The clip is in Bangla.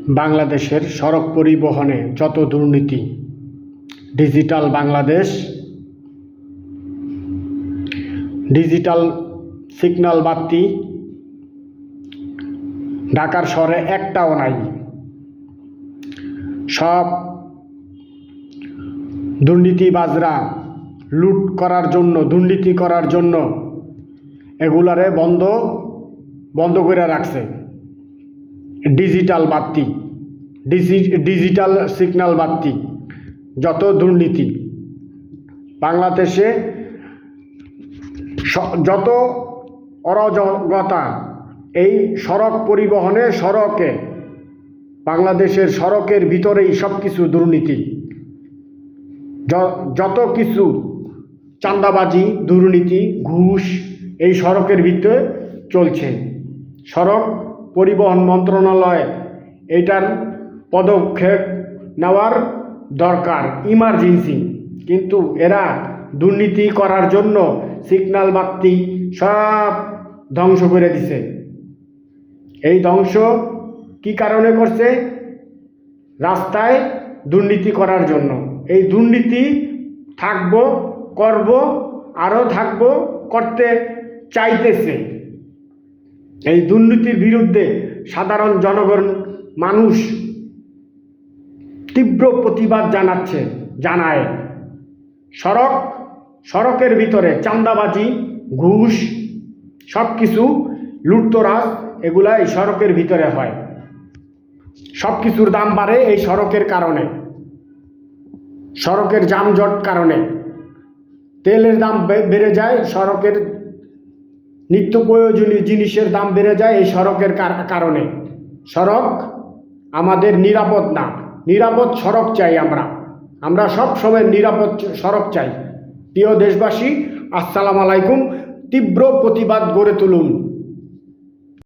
বাংলাদেশের সড়ক পরিবহনে যত দুর্নীতি, ডিজিটাল বাংলাদেশ, ডিজিটাল সিগন্যাল বাতি ঢাকার শহরে একটাও নাই। সব দুর্নীতিবাজরা লুট করার জন্য, দুর্নীতি করার জন্য এগুলারে বন্ধ করে রাখছে। ডিজিটাল বাতি, ডিজিটাল সিগন্যাল বাতি, যত দুর্নীতি বাংলাদেশে, যত অরাজকতা এই সড়ক পরিবহনে, সড়কে, বাংলাদেশের সড়কের ভিতরেই সব কিছু দুর্নীতি, যত কিছু চাঁদাবাজি, দুর্নীতি, ঘুষ এই সড়কের ভিতরে চলছে। সড়ক পরিবহন মন্ত্রণালয় এটার পদক্ষেপ নেওয়ার দরকার, ইমার্জেন্সি। কিন্তু এরা দুর্নীতি করার জন্য সিগন্যাল বাতি সব ধ্বংস করে দিছে। এই ধ্বংস কি কারণে করছে? রাস্তায় দুর্নীতি করার জন্য। এই দুর্নীতি থাকবো, করব, আরও থাকবো, করতে চাইতেছে। এই দুর্নীতির বিরুদ্ধে সাধারণ জনগণ, মানুষ তীব্র প্রতিবাদ জানায়। সড়কের ভিতরে চাঁদাবাজি, ঘুষ, সব কিছু লুটতরাজ, এগুলা এই সড়কের ভিতরে হয়। সব কিছুর দাম বাড়ে এই সড়কের কারণে, সড়কের যানজট কারণে। তেলের দাম বেড়ে যায়, সড়কের নিত্য প্রয়োজনীয় জিনিসের দাম বেড়ে যায় এই সড়কের কারণে। সড়ক আমাদের নিরাপদ না, নিরাপদ সড়ক চাই। আমরা সব সময় নিরাপদ সড়ক চাই। প্রিয় দেশবাসী, আসসালামু আলাইকুম। তীব্র প্রতিবাদ গড়ে তুলুন।